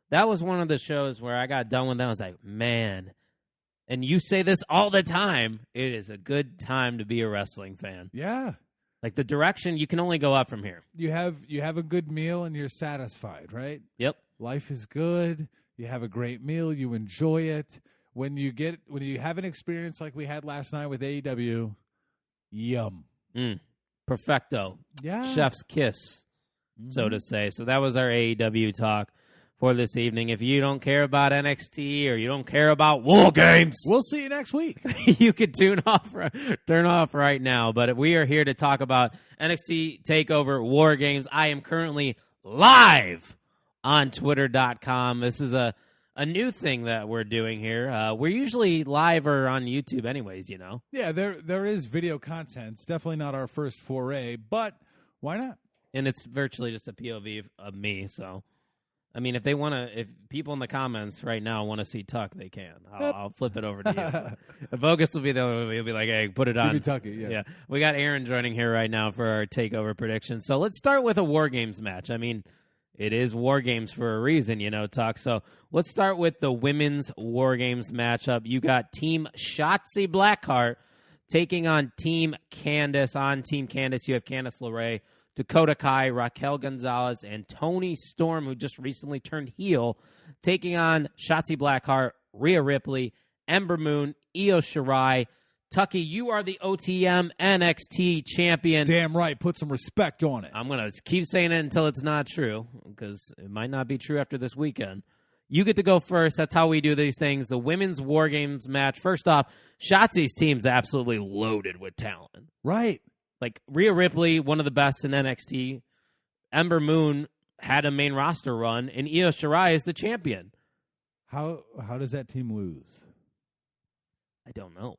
That was one of the shows where I got done with that. I was like, man. And you say this all the time. It is a good time to be a wrestling fan. Yeah. Like the direction, you can only go up from here. You have a good meal and you're satisfied, right? Yep. Life is good. You have a great meal. You enjoy it. When you have an experience like we had last night with AEW, yum. Perfecto. Yeah. Chef's kiss, so to say. So that was our AEW talk for this evening. If you don't care about NXT or you don't care about War Games, we'll see you next week. You could turn off right now. But we are here to talk about NXT TakeOver War Games. I am currently live on Twitter.com. This is a new thing that we're doing here. We're usually live or on YouTube anyways, you know. Yeah, there is video content. It's definitely not our first foray, but why not? And it's virtually just a POV of me, so I mean, if people in the comments right now want to see Tuck, they can. I'll flip it over to you. Bogus will be he'll be like, hey, put it on. Tuck it, yeah. We got Aaron joining here right now for our TakeOver predictions. So let's start with a War Games match. I mean, it is War Games for a reason, you know, Tuck. So let's start with the women's War Games matchup. You got Team Shotzi Blackheart taking on Team Candice. On Team Candice, you have Candice LeRae, Dakota Kai, Raquel Gonzalez, and Toni Storm, who just recently turned heel, taking on Shotzi Blackheart, Rhea Ripley, Ember Moon, Io Shirai, Tucky, you are the OTM NXT champion. Damn right. Put some respect on it. I'm going to keep saying it until it's not true, because it might not be true after this weekend. You get to go first. That's how we do these things. The Women's War Games match. First off, Shotzi's team's absolutely loaded with talent. Right. Like, Rhea Ripley, one of the best in NXT. Ember Moon had a main roster run, and Io Shirai is the champion. How does that team lose? I don't know.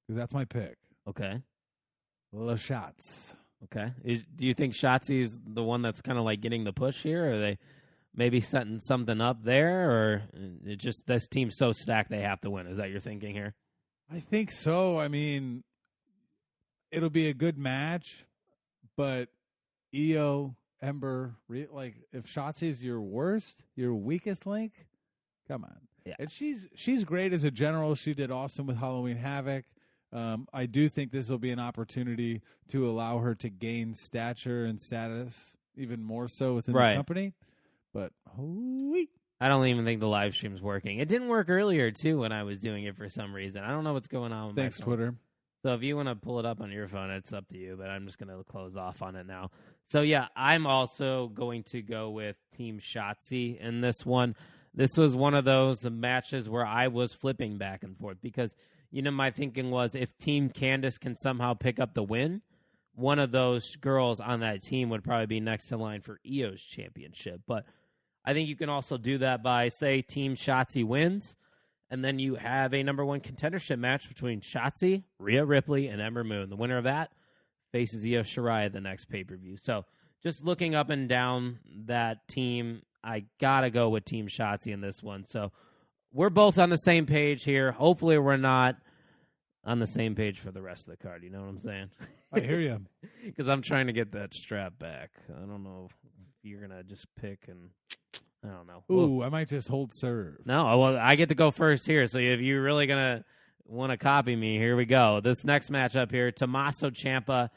Because that's my pick. Okay. Le Shots. Okay. Do you think Shotzi's the one that's kind of like getting the push here? Or are they maybe setting something up there? Or it just this team's so stacked they have to win? Is that your thinking here? I think so. I mean, it'll be a good match, but Io, Ember, like if Shotzi's your worst, your weakest link, come on. Yeah. And she's great as a general. She did awesome with Halloween Havoc. I do think this will be an opportunity to allow her to gain stature and status even more so within the company. But I don't even think the live stream's working. It didn't work earlier, too, when I was doing it for some reason. I don't know what's going on with thanks, my phone. Twitter. So if you want to pull it up on your phone, it's up to you, but I'm just going to close off on it now. So, yeah, I'm also going to go with Team Shotzi in this one. This was one of those matches where I was flipping back and forth because, you know, my thinking was if Team Candice can somehow pick up the win, one of those girls on that team would probably be next in line for Io's championship. But I think you can also do that by, say, Team Shotzi wins, and then you have a number one contendership match between Shotzi, Rhea Ripley, and Ember Moon. The winner of that faces Io Shirai at the next pay-per-view. So just looking up and down that team, I got to go with Team Shotzi in this one. So we're both on the same page here. Hopefully we're not on the same page for the rest of the card. You know what I'm saying? I hear you. Because I'm trying to get that strap back. I don't know if you're going to just pick and... I don't know. Ooh, I might just hold serve. No, well, I get to go first here. So if you're really going to want to copy me, here we go. This next matchup here, Tommaso Ciampa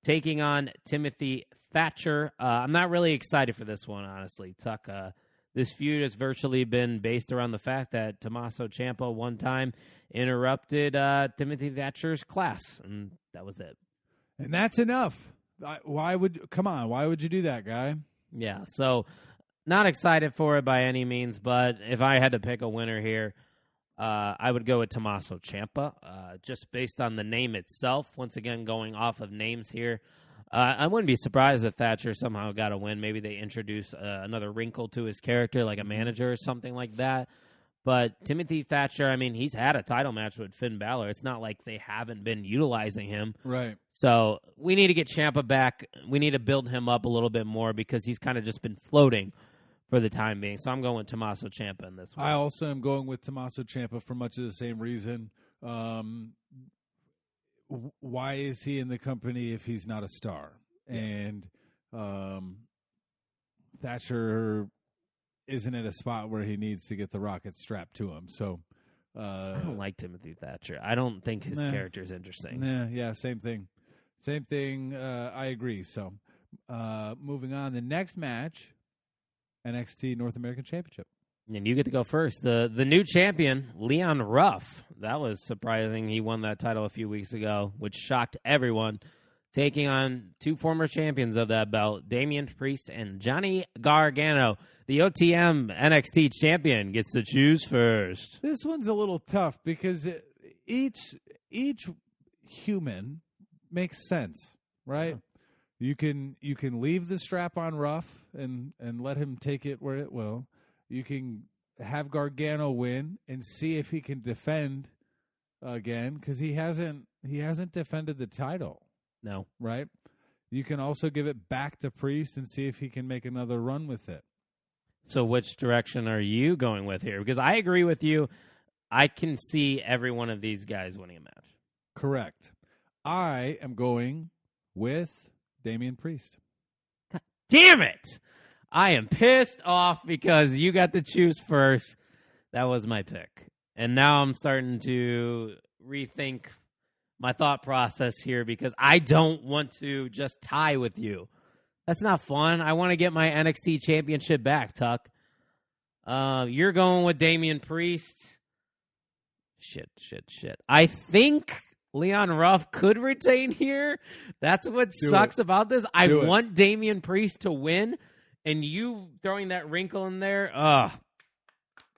taking on Timothy Thatcher. I'm not really excited for this one, honestly, Tuck. This feud has virtually been based around the fact that Tommaso Ciampa one time interrupted Timothy Thatcher's class, and that was it. And that's enough. Why would you do that, guy? Yeah, so... Not excited for it by any means, but if I had to pick a winner here, I would go with Tommaso Ciampa, just based on the name itself. Once again, going off of names here, I wouldn't be surprised if Thatcher somehow got a win. Maybe they introduce another wrinkle to his character, like a manager or something like that. But Timothy Thatcher, I mean, he's had a title match with Finn Balor. It's not like they haven't been utilizing him. Right. So we need to get Ciampa back. We need to build him up a little bit more because he's kind of just been floating for the time being. So I'm going with Tommaso Ciampa in this one. I also am going with Tommaso Ciampa for much of the same reason. Why is he in the company if he's not a star? And Thatcher isn't at a spot where he needs to get the rocket strapped to him. So I don't like Timothy Thatcher. I don't think his character is interesting. Yeah, same thing. I agree. So moving on, the next match, NXT North American Championship. And you get to go first. The new champion, Leon Ruff. That was surprising. He won that title a few weeks ago, which shocked everyone. Taking on two former champions of that belt, Damian Priest and Johnny Gargano. The OTM NXT champion gets to choose first. This one's a little tough because each human makes sense, right? You can leave the strap on Ruff and let him take it where it will. You can have Gargano win and see if he can defend again because he hasn't defended the title. No. Right? You can also give it back to Priest and see if he can make another run with it. So which direction are you going with here? Because I agree with you. I can see every one of these guys winning a match. Correct. I am going with Damian Priest. God damn it! I am pissed off because you got to choose first. That was my pick. And now I'm starting to rethink my thought process here because I don't want to just tie with you. That's not fun. I want to get my NXT championship back, Tuck. You're going with Damian Priest. Shit. I think Leon Ruff could retain here. That's what sucks about this. I want Damian Priest to win, and you throwing that wrinkle in there.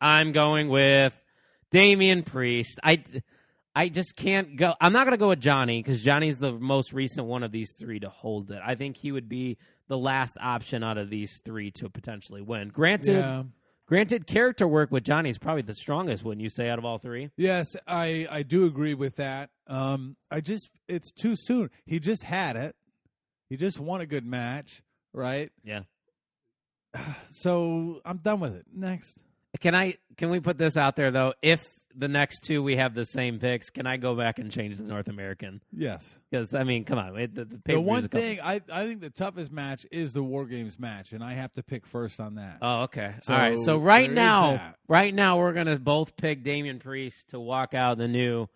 I'm going with Damian Priest. I just can't go. I'm not going to go with Johnny because Johnny's the most recent one of these three to hold it. I think he would be the last option out of these three to potentially win. Granted, character work with Johnny is probably the strongest, wouldn't you say, out of all three? Yes, I do agree with that. It's too soon. He just had it. He just won a good match, right? Yeah. So I'm done with it. Next. Can we put this out there, though? If the next two we have the same picks, can I go back and change the North American? Yes. Because, I mean, come on. The one thing, I think the toughest match is the War Games match, and I have to pick first on that. Oh, okay. So, all right. So right now we're going to both pick Damian Priest to walk out the new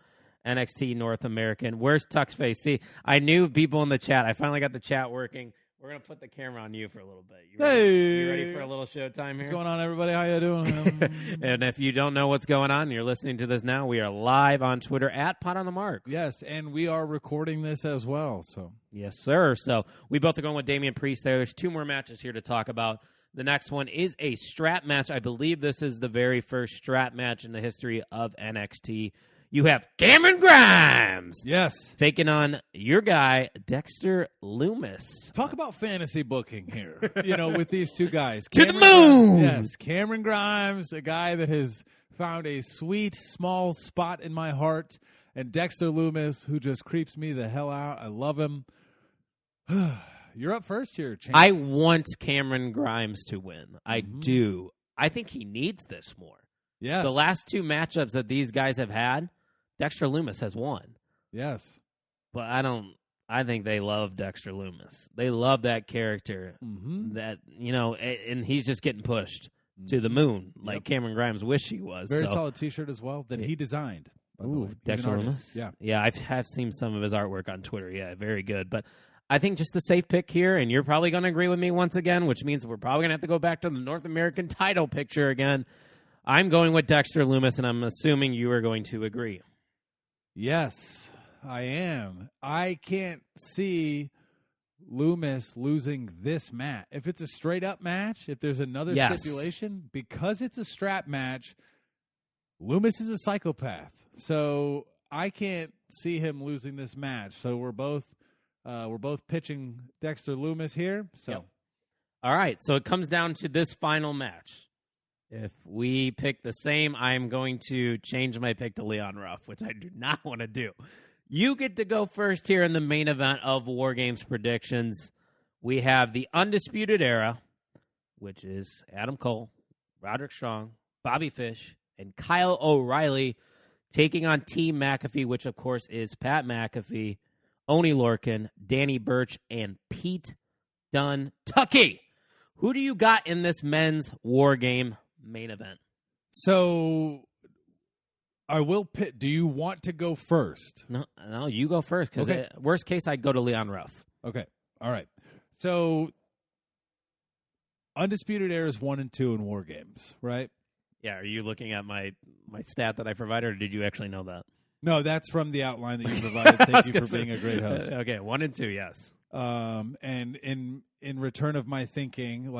NXT North American. Where's Tuck's face? See, I knew people in the chat. I finally got the chat working. We're going to put the camera on you for a little bit. You ready for a little showtime here? What's going on, everybody? How you doing? And if you don't know what's going on and you're listening to this now, we are live on Twitter at Pot on the Mark. Yes, and we are recording this as well. So yes, sir. So we both are going with Damian Priest there. There's two more matches here to talk about. The next one is a strap match. I believe this is the very first strap match in the history of NXT. You have Cameron Grimes. Yes. Taking on your guy, Dexter Lumis. Talk about fantasy booking here, with these two guys. To the moon! Yes, Cameron Grimes, a guy that has found a sweet, small spot in my heart, and Dexter Lumis, who just creeps me the hell out. I love him. You're up first here, champ. I want Cameron Grimes to win. I do. I think he needs this more. Yes. The last two matchups that these guys have had, Dexter Lumis has won. Yes. But I think they love Dexter Lumis. They love that character that, and he's just getting pushed to the moon like Cameron Grimes wish he was. Very solid t-shirt as well that he designed. Ooh, Dexter Lumis? Yeah. Yeah, I have seen some of his artwork on Twitter. Yeah, very good. But I think just a safe pick here, and you're probably going to agree with me once again, which means we're probably going to have to go back to the North American title picture again. I'm going with Dexter Lumis, and I'm assuming you are going to agree. Yes, I am. I can't see Lumis losing this match. If it's a straight-up match, if there's another stipulation, because it's a strap match, Lumis is a psychopath. So I can't see him losing this match. So we're both pitching Dexter Lumis here. So, yep. All right. So it comes down to this final match. If we pick the same, I'm going to change my pick to Leon Ruff, which I do not want to do. You get to go first here in the main event of War Games predictions. We have the Undisputed Era, which is Adam Cole, Roderick Strong, Bobby Fish, and Kyle O'Reilly taking on Team McAfee, which, of course, is Pat McAfee, Oney Lorcan, Danny Burch, and Pete Dunne Tucky. Who do you got in this men's War Game main event? So I will pit. Do you want to go first? No, you go first, because worst case, I'd go to Leon Ruff. Okay. All right. So Undisputed Era is 1 and 2 in War Games, right? Yeah. Are you looking at my stat that I provided, or did you actually know that? No, that's from the outline that you provided. Thank you for being a great host. Okay, 1 and 2, yes. And in return of my thinking,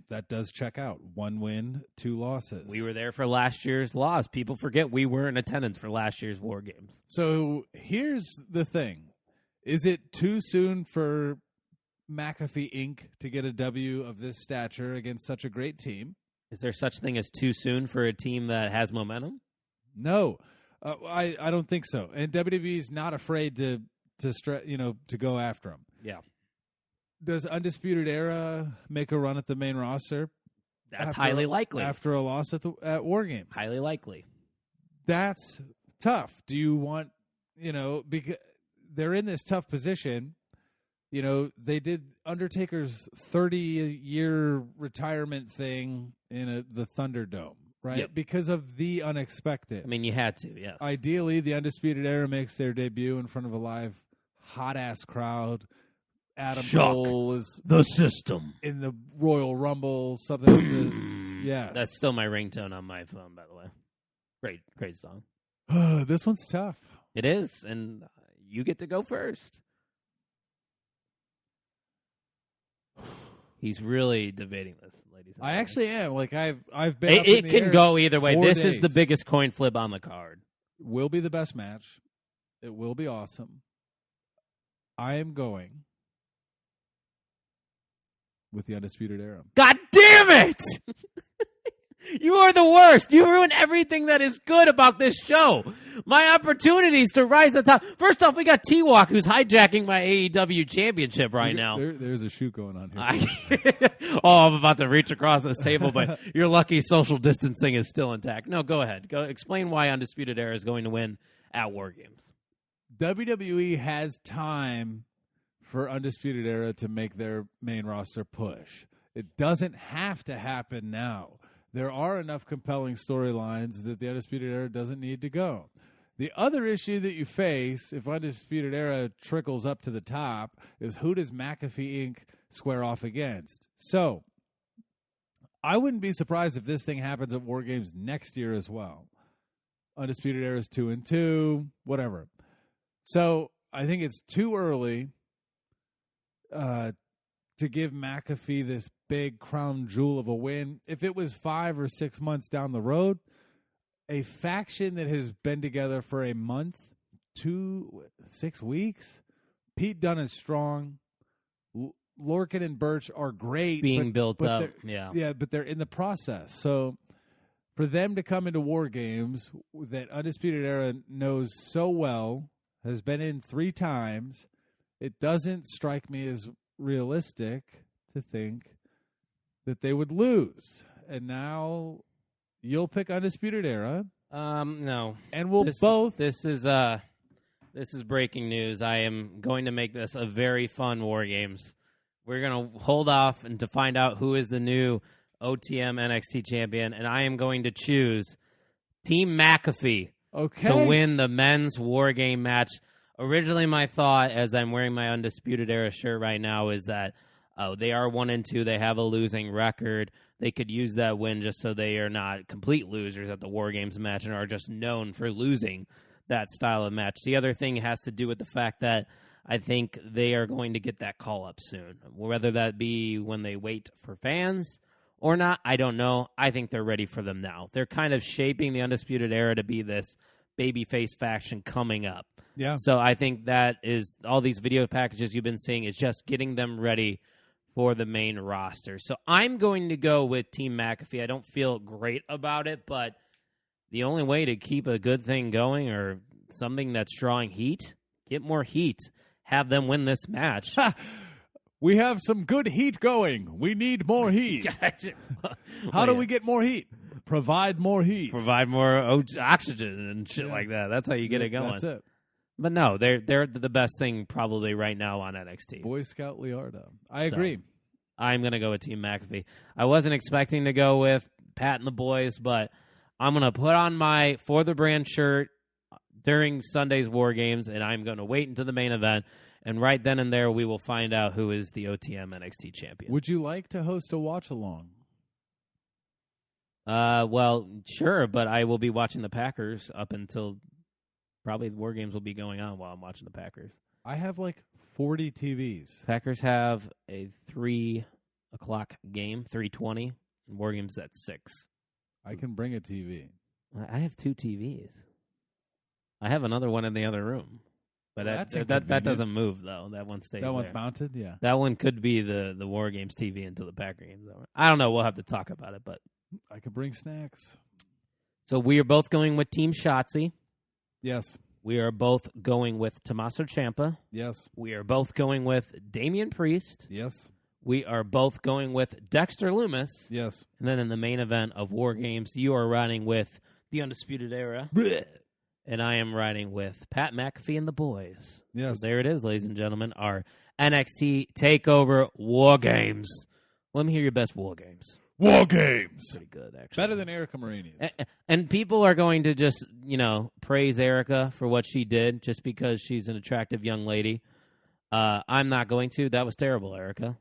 that does check out. 1 win, 2 losses. We were there for last year's loss. People forget we were in attendance for last year's War Games. So here's the thing. Is it too soon for McAfee Inc. to get a W of this stature against such a great team? Is there such thing as too soon for a team that has momentum? No. I don't think so. And WWE's not afraid to go after him. Yeah. Does Undisputed Era make a run at the main roster? That's highly likely. After a loss at War Games. Highly likely. That's tough. Do you want, because they're in this tough position. They did Undertaker's 30-year retirement thing in the Thunderdome, right? Yep. Because of the unexpected. I mean, you had to, yes. Ideally, the Undisputed Era makes their debut in front of a live, hot-ass crowd. Adam Cole is the system in the Royal Rumble, something like this. Yeah, that's still my ringtone on my phone, by the way. Great song. This one's tough. It is, and you get to go first. He's really debating this, ladies and gentlemen. I actually am. Like I've been. It can go either way. This days. is the biggest coin flip on the card. Will be the best match. It will be awesome. I am going with the Undisputed Era. God damn it! You are the worst. You ruin everything that is good about this show. My opportunities to rise to the top. First off, we got T-Walk, who's hijacking my AEW championship right now. There's a shoot going on here. I'm about to reach across this table, but you're lucky social distancing is still intact. No, go ahead. Go explain why Undisputed Era is going to win at War Games. WWE has time for Undisputed Era to make their main roster push. It doesn't have to happen now. There are enough compelling storylines that the Undisputed Era doesn't need to go. The other issue that you face if Undisputed Era trickles up to the top is who does McAfee Inc. square off against? So, I wouldn't be surprised if this thing happens at War Games next year as well. Undisputed Era is 2-2, whatever. So, I think it's too early to give McAfee this big crown jewel of a win. If it was 5 or 6 months down the road, a faction that has been together for a month, 6 weeks, Pete Dunne is strong. Lorcan and Birch are great. Being built up, Yeah, but they're in the process. So for them to come into War Games that Undisputed Era knows so well, has been in 3 times, it doesn't strike me as realistic to think that they would lose. And now you'll pick Undisputed Era. No. And we'll both. This is breaking news. I am going to make this a very fun War Games. We're going to hold off and to find out who is the new OTM NXT champion, and I am going to choose Team McAfee to win the men's War Game match. Originally, my thought, as I'm wearing my Undisputed Era shirt right now, is that they are 1-2. They have a losing record. They could use that win just so they are not complete losers at the War Games match and are just known for losing that style of match. The other thing has to do with the fact that I think they are going to get that call-up soon. Whether that be when they wait for fans or not, I don't know. I think they're ready for them now. They're kind of shaping the Undisputed Era to be this babyface faction coming up. Yeah. So I think that is all these video packages you've been seeing is just getting them ready for the main roster. So I'm going to go with Team McAfee. I don't feel great about it, but the only way to keep a good thing going or something that's drawing heat, get more heat. Have them win this match. We have some good heat going. We need more heat. How do we get more heat? Provide more heat. Provide more oxygen and shit like that. That's how you get it going. That's it. But no, they're the best thing probably right now on NXT. Boy Scout Learda. I agree. I'm going to go with Team McAfee. I wasn't expecting to go with Pat and the boys, but I'm going to put on my For the Brand shirt during Sunday's War Games, and I'm going to wait until the main event. And right then and there, we will find out who is the OTM NXT champion. Would you like to host a watch-along? Well, sure, but I will be watching the Packers up until probably the War Games will be going on while I'm watching the Packers. I have like 40 TVs. Packers have a 3 o'clock game, 3:20, and War Games at 6. I can bring a TV. I have 2 TVs. I have another one in the other room. But that doesn't move, though. That one stays there. That one's mounted, yeah. That one could be the War Games TV until the Packer game's over. I don't know. We'll have to talk about it, but I could bring snacks. So we are both going with Team Shotzi. Yes. We are both going with Tommaso Ciampa. Yes. We are both going with Damian Priest. Yes. We are both going with Dexter Lumis. Yes. And then in the main event of War Games, you are riding with the Undisputed Era. And I am riding with Pat McAfee and the boys. Yes. So there it is, ladies and gentlemen, our NXT TakeOver War Games. Let me hear your best War Games. War Games. Pretty good, actually. Better than Erica Marini's. And people are going to just, praise Erica for what she did just because she's an attractive young lady. I'm not going to. That was terrible, Erica.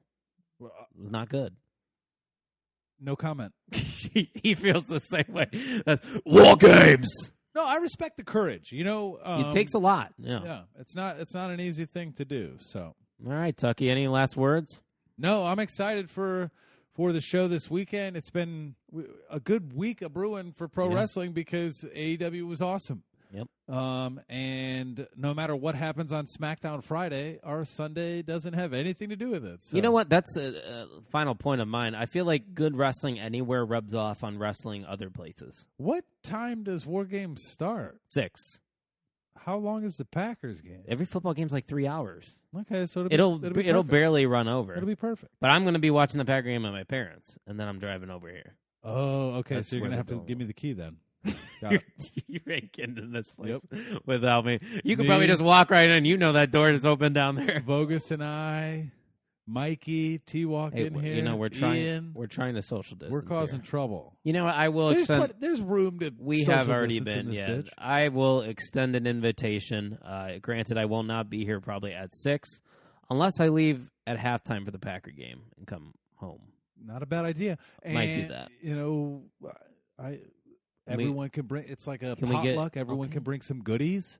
It was not good. No comment. He feels the same way. That's War Games. No, I respect the courage. It takes a lot. Yeah. Yeah, it's not an easy thing to do. So, all right, Tucky, any last words? No, I'm excited for the show this weekend. It's been a good week of brewing for pro wrestling because AEW was awesome. Yep. And no matter what happens on SmackDown Friday, our Sunday doesn't have anything to do with it. So. You know what? That's a final point of mine. I feel like good wrestling anywhere rubs off on wrestling other places. What time does War Games start? 6. How long is the Packers game? Every football game's like 3 hours. Okay, so it'll barely run over. It'll be perfect. But I'm going to be watching the Packer game at my parents, and then I'm driving over here. Oh, okay. So you're going to have to give me the key then. You ain't getting in this place without me. You could probably just walk right in. You know that door is open down there. Bogus and I, Mikey, T-Walk in here. We're trying. Ian, we're trying to social distance. We're causing here. Trouble. You know what? I will extend. There's room to. We have already been. Yeah, bitch. I will extend an invitation. Granted, I will not be here probably at 6, unless I leave at halftime for the Packer game and come home. Not a bad idea. Might do that. Everyone can bring. It's like a potluck. Everyone can bring some goodies.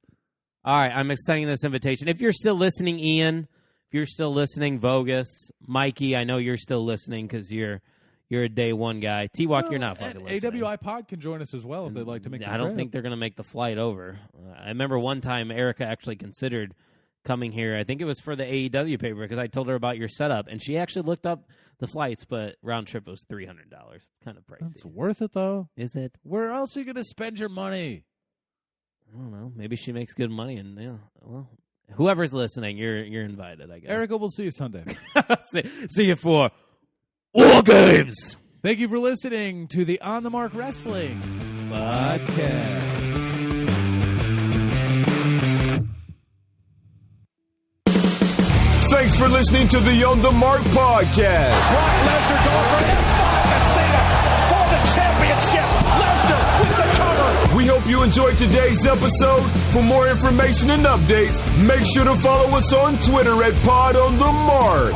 All right, I'm extending this invitation. If you're still listening, Ian, if you're still listening, Vogus, Mikey, I know you're still listening because you're a day one guy. T-Walk, you're not fucking listening. AWI Pod can join us as well if they'd like to make. I don't think they're going to make the flight over. I remember one time Erica actually considered coming here. I think it was for the AEW paper because I told her about your setup, and she actually looked up the flights, but round trip was $300. It's kind of pricey. It's worth it, though. Is it? Where else are you going to spend your money? I don't know. Maybe she makes good money, and well, whoever's listening, you're invited, I guess. Erica, we'll see you Sunday. see you for War Games. Thank you for listening to the On the Mark Wrestling Podcast. Thanks for listening to the On the Mark Podcast. Brock Lesnar going for F5 Cena for the championship. Lesnar with the cover. We hope you enjoyed today's episode. For more information and updates, make sure to follow us on Twitter at Pod on the Mark.